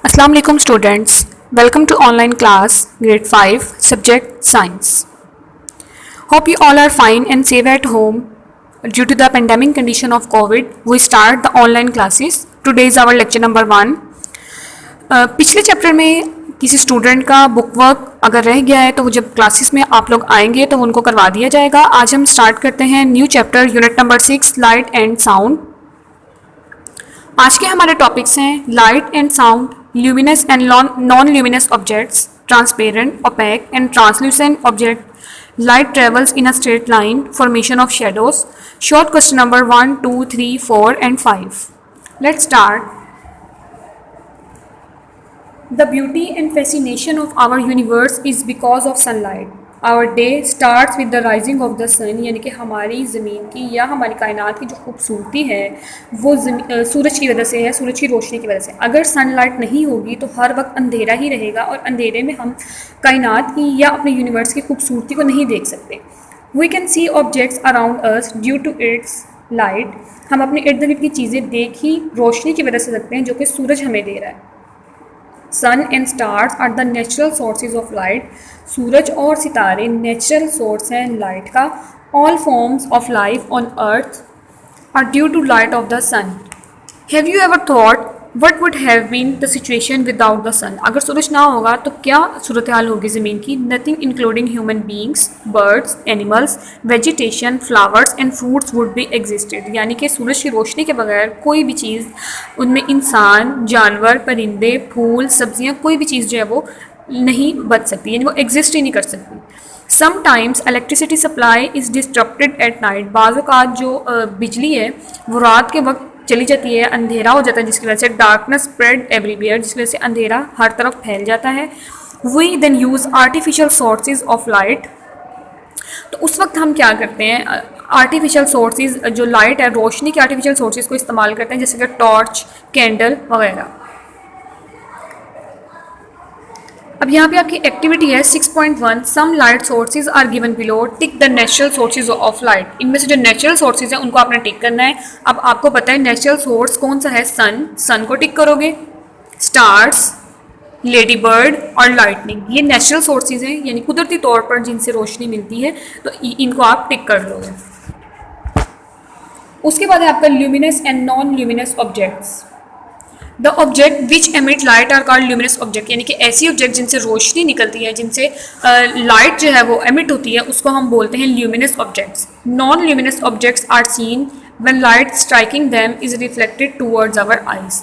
Assalamu alaikum students. Welcome to online class grade 5 subject science. Hope you all are fine and safe at home. Due to the pandemic condition of COVID, we start the online classes. Today is our lecture number 1. पिछले chapter में किसी student का book work अगर रह गया है तो वो जब क्लासेस में आप लोग आएंगे तो उनको करवा दिया जाएगा. आज हम स्टार्ट करते हैं new chapter unit number 6 light and sound. आज के हमारे टॉपिक्स हैं light and sound, luminous and non-luminous objects, transparent, opaque and translucent object, light travels in a straight line, formation of shadows. Short question number 1, 2, 3, 4 and 5. Let's start. The beauty and fascination of our universe is because of sunlight. Our day starts with the rising of the sun. यानी कि हमारी ज़मीन की या हमारी कायनात की जो खूबसूरती है वो सूरज की वजह से है, सूरज की रोशनी की वजह से. अगर सनलाइट नहीं होगी तो हर वक्त अंधेरा ही रहेगा और अंधेरे में हम कायनात की या अपने यूनिवर्स की खूबसूरती को नहीं देख सकते. We can see objects around us due to its light. हम अपने इर्द गिर्द की चीज़ें देख ही रोशनी की वजह से सकते हैं जो कि सूरज हमें दे रहा है. Sun and stars are the natural sources of light. सूरज और सितारे नेचुरल सोर्स हैं लाइट का. All forms of life on earth are due to light of the sun. Have you ever thought what would have been the situation without the sun. अगर सूरज ना होगा तो क्या सूरत हाल होगी ज़मीन की. Nothing including human beings, birds, animals, vegetation, flowers and fruits would be existed. यानी कि सूरज की रोशनी के बगैर कोई भी चीज़, उनमें इंसान, जानवर, परिंदे, फूल, सब्जियां, कोई भी चीज़ जो है वो नहीं बच सकती, यानी वो एग्जिस्ट ही नहीं कर सकती. Sometimes electricity supply is disrupted at night. बाज़ औक़ात जो बिजली है वो रात के वक्त चली जाती है, अंधेरा हो जाता है जिसकी वजह से डार्कनेस स्प्रेड एवरीवेयर, जिसकी वजह से अंधेरा हर तरफ फैल जाता है. We then use artificial sources of light. तो उस वक्त हम क्या करते हैं, आर्टिफिशियल सोर्सेज जो लाइट है, रोशनी के आर्टिफिशियल सोर्सेज को इस्तेमाल करते हैं, जैसे कि टॉर्च, कैंडल वगैरह. अब यहाँ पे आपकी एक्टिविटी है 6.1. Some light sources are given below. Tick the natural sources of light. इनमें से जो नेचुरल सोर्सेज हैं उनको आपने टिक करना है. अब आपको पता है नेचुरल सोर्स कौन सा है, सन. सन को टिक करोगे. स्टार्स, लेडी बर्ड और लाइटनिंग, ये नेचुरल सोर्सेज हैं, यानी कुदरती तौर पर जिनसे रोशनी मिलती है, तो इनको आप टिक कर लोगे. उसके बाद है आपका luminous and non luminous objects. The object which emit light are called luminous object. यानी कि ऐसी ऑब्जेक्ट जिनसे रोशनी निकलती है, जिनसे लाइट जो है वो एमिट होती है, उसको हम बोलते हैं luminous objects. Non luminous objects are seen when light striking them is reflected towards our eyes.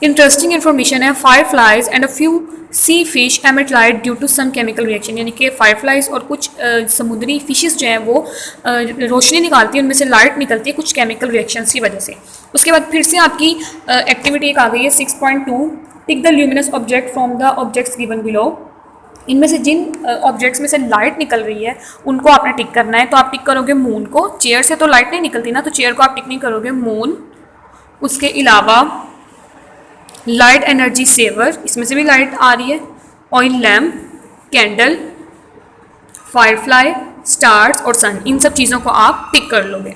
Interesting information है. Fireflies and a few sea fish emit light due to some chemical reaction. यानी कि fireflies और कुछ समुद्री fishes जो हैं वो रोशनी निकालती है, उनमें से लाइट निकलती है कुछ केमिकल रिएक्शंस की वजह से. उसके बाद फिर से आपकी एक्टिविटी एक आ गई है 6.2. Tick the luminous object from the objects given below. इनमें से जिन ऑब्जेक्ट्स में से लाइट निकल रही है उनको आपने टिक करना है. तो आप टिक करोगे मून को. चेयर से तो लाइट नहीं निकलती ना, तो चेयर को आप टिक नहीं करोगे. मून. उसके अलावा लाइट एनर्जी सेवर, इसमें से भी लाइट आ रही है. Oil lamp, candle, Firefly, stars और सन, इन सब चीज़ों को आप टिक कर लोगे.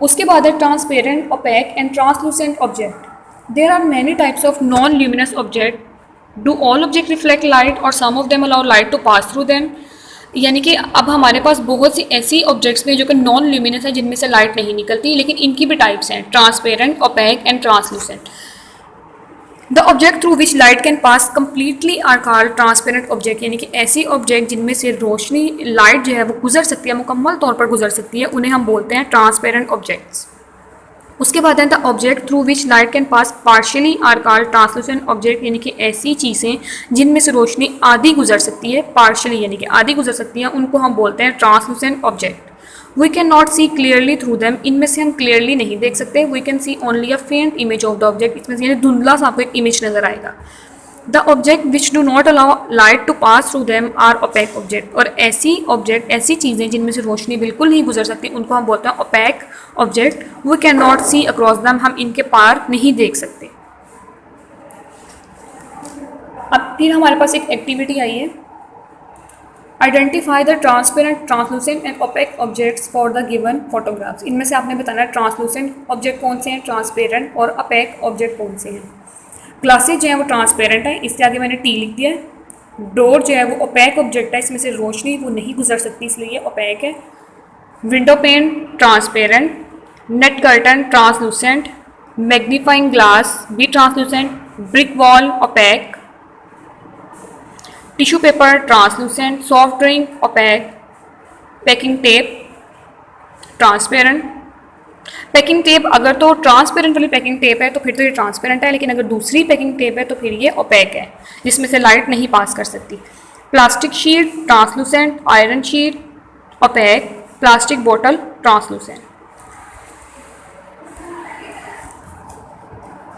उसके बाद है transparent, opaque and translucent object. There are many types of non luminous object. Do all object reflect light और some of them allow light to pass through them. यानी कि अब हमारे पास बहुत सी ऐसी ऑब्जेक्ट्स में जो कि नॉन ल्यूमिनस है, जिनमें से लाइट नहीं निकलती, लेकिन इनकी भी टाइप्स हैं, transparent, opaque and translucent. The object through which light can pass completely are called transparent object. यानी कि ऐसी ऑब्जेक्ट जिनमें से रोशनी, लाइट जो है वो गुजर सकती है, मुकम्मल तौर पर गुजर सकती है, उन्हें हम बोलते हैं ट्रांसपेरेंट ऑब्जेक्ट्स. उसके बाद है the object through which light can pass partially are called translucent object. यानी कि ऐसी चीज़ें जिनमें से रोशनी आधी गुजर सकती है, पार्शियली यानी कि आधी गुजर सकती है, उनको हम बोलते हैं translucent object. We can not see clearly through them. इनमें से हम क्लियरली नहीं देख सकते. We can see only a faint image of the object. इसमें से धुंधला सा आपको एक इमेज नजर आएगा. The object which do not allow light to pass through them are opaque object. और ऐसी ऑब्जेक्ट, ऐसी चीज़ें जिनमें से रोशनी बिल्कुल नहीं गुजर सकती, उनको हम बोलते हैं opaque object. We can not see across them. हम इनके पार नहीं देख सकते. अब फिर हमारे पास एक एक्टिविटी आई है. Identify the transparent, translucent and opaque objects for the given photographs. इनमें से आपने बताना है ट्रांसलूसेंट ऑब्जेक्ट कौन से हैं, ट्रांसपेरेंट और ओपेक ऑब्जेक्ट कौन से हैं। ग्लासेज जो है वो ट्रांसपेरेंट है, इसके आगे मैंने टी लिख दिया है। डोर जो है वो ओपेक ऑब्जेक्ट है, इसमें से रोशनी वो नहीं गुजर सकती, इसलिए ये ओपेक है। Window pane transparent, net curtain translucent, magnifying glass भी translucent, brick wall opaque, tissue paper translucent, soft drink opaque, packing tape transparent. Packing tape अगर तो ट्रांसपेरेंट वाली पैकिंग टेप है तो फिर तो ये ट्रांसपेरेंट है, लेकिन अगर दूसरी पैकिंग टेप है तो फिर ये ओपेक है, जिसमें से लाइट नहीं पास कर सकती। Plastic sheet translucent, iron sheet opaque, plastic बोतल ट्रांसलूसेंट।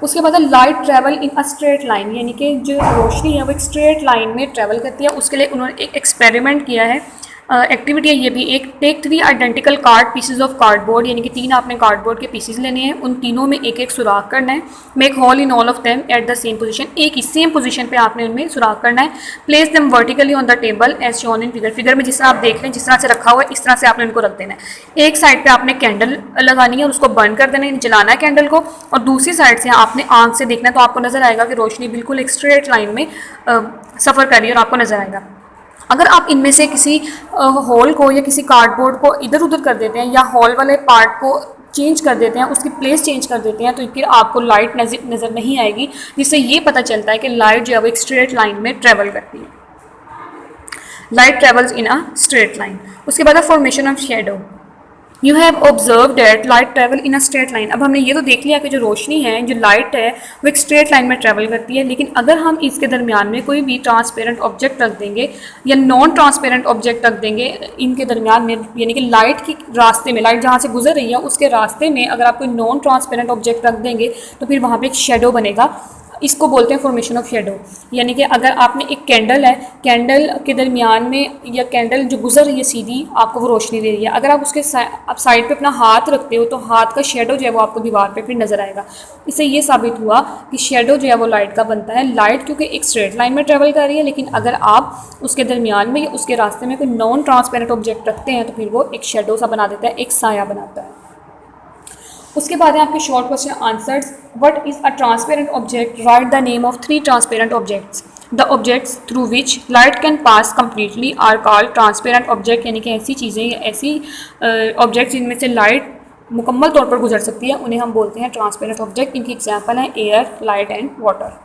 उसके बाद light travel in a straight line, यानी कि जो रोशनी है वो एक स्ट्रेट लाइन में ट्रैवल करती है। उसके लिए उन्होंने एक एक्सपेरिमेंट किया है, एक्टिविटी है ये भी एक। Take 3 identical card pieces of cardboard, यानी कि 3 आपने कार्डबोर्ड के पीसेज लेने हैं, उन तीनों में एक एक सुराख करना है। Make hole in all of them at the same position, एक ही सेम पोजीशन पे आपने उनमें सुराख करना है। Place them vertically on the table as shown in figure, figure में जिस तरह आप देख लें जिस तरह से रखा हुआ है इस तरह से आपने उनको रख देना है। एक साइड पे आपने कैंडल लगानी है और उसको बर्न कर देना है, जलाना है कैंडल को, और दूसरी साइड से आपने आंख से देखना है तो आपको नजर आएगा कि रोशनी बिल्कुल एक स्ट्रेट लाइन में सफ़र कर रही है और आपको नजर आएगा। अगर आप इनमें से किसी हॉल को या किसी कार्डबोर्ड को इधर उधर कर देते हैं या हॉल वाले पार्ट को चेंज कर देते हैं, उसकी प्लेस चेंज कर देते हैं, तो फिर आपको लाइट नज़र नहीं आएगी, जिससे ये पता चलता है कि लाइट जो है वो एक स्ट्रेट लाइन में ट्रेवल करती है। Light travels in a straight line. उसके बाद formation of shadow. You have observe that light travel in a straight line. अब हमने ये तो देख लिया कि जो रोशनी है, जो लाइट है, वो एक स्ट्रेट लाइन में ट्रैवल करती है, लेकिन अगर हम इसके दरमियान में कोई भी ट्रांसपेरेंट ऑब्जेक्ट रख देंगे या नॉन ट्रांसपेरेंट ऑब्जेक्ट रख देंगे इनके दरमियान में, यानी कि लाइट के रास्ते में, लाइट जहाँ से गुजर रही है उसके रास्ते में अगर आप कोई नॉन ट्रांसपेरेंट ऑब्जेक्ट रख देंगे तो फिर वहाँ पर एक शेडो बनेगा। इसको बोलते हैं फॉर्मेशन ऑफ शेडो। यानी कि अगर आपने एक कैंडल है, कैंडल के दरमियान में या कैंडल जो गुजर रही है सीधी, आपको वो रोशनी दे रही है, अगर आप उसके आप साइड पे अपना हाथ रखते हो तो हाथ का शेडो जो है वो आपको दीवार पे फिर नज़र आएगा। इससे ये साबित हुआ कि शेडो जो है वो लाइट का बनता है। लाइट क्योंकि एक स्ट्रेट लाइन में ट्रेवल कर रही है, लेकिन अगर आप उसके दरमियान में या उसके रास्ते में कोई नॉन ट्रांसपेरेंट ऑब्जेक्ट रखते हैं तो फिर वो एक शेडो सा बना देता है, एक साया बनाता है। उसके बाद है आपके short question answers. What is a transparent object? Write the name of 3 transparent objects. The objects through which light can pass completely are called transparent object, यानी कि ऐसी चीज़ें या ऐसी ऑब्जेक्ट जिनमें से लाइट मुकम्मल तौर पर गुजर सकती है उन्हें हम बोलते हैं ट्रांसपेरेंट ऑब्जेक्ट। इनकी एग्जाम्पल हैं air, light and water.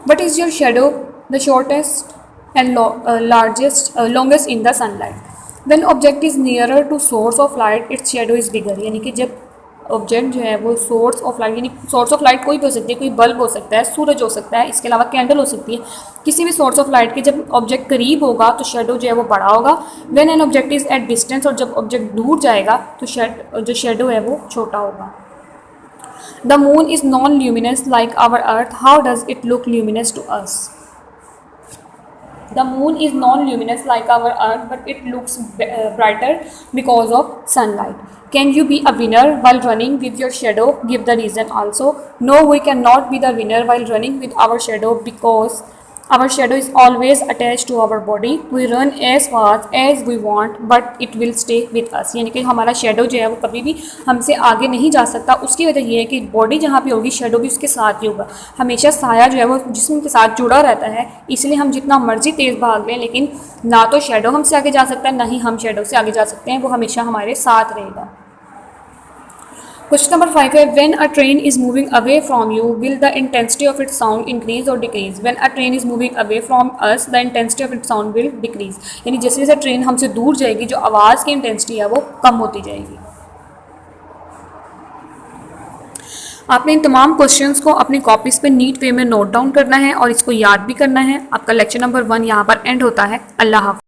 What is your shadow? The shortest and longest in the sunlight. When object is nearer to source of light, its shadow is bigger। यानी कि जब ऑब्जेक्ट जो है वो source of light, यानी source of light कोई भी हो सकती है, कोई बल्ब हो सकता है, सूरज हो सकता है, इसके अलावा कैंडल हो सकती है, किसी भी सोर्स ऑफ लाइट के जब ऑब्जेक्ट करीब होगा तो शेडो जो है वो बड़ा होगा। When an object is at distance, और जब ऑब्जेक्ट दूर जाएगा तो जो शेडो है वो छोटा होगा। The moon is non luminous like our earth, how does it look luminous to us? The moon is non-luminous like our earth, but it looks brighter because of sunlight. Can you be a winner while running with your shadow? Give the reason also. No, we cannot be the winner while running with our shadow because our shadow is always attached to our body. We run as fast as we want, but it will stay with us. यानी कि हमारा shadow जो है वो कभी भी हमसे आगे नहीं जा सकता। उसकी वजह ये है कि बॉडी जहाँ पे होगी शेडो भी उसके साथ ही होगा। हमेशा साया जो है वो जिस्म के साथ जुड़ा रहता है, इसलिए हम जितना मर्जी तेज़ भाग लें लेकिन ना तो शेडो हमसे आगे जा सकता है ना ही हम शेडो से आगे जा सकते हैं, वो हमेशा हमारे साथ रहेगा। Question number 5 है when a train is moving away from you, will the intensity of its sound increase or decrease? When a train is moving away from us, the intensity of its sound will decrease। यानी जैसे जैसे train हमसे दूर जाएगी जो आवाज़ की intensity है वो कम होती जाएगी। आपने इन तमाम क्वेश्चंस को अपनी कॉपीज़ पे नीट वे में नोट डाउन करना है और इसको याद भी करना है। आपका लेक्चर नंबर 1 यहाँ पर एंड होता है। अल्लाह हाफ़िज़।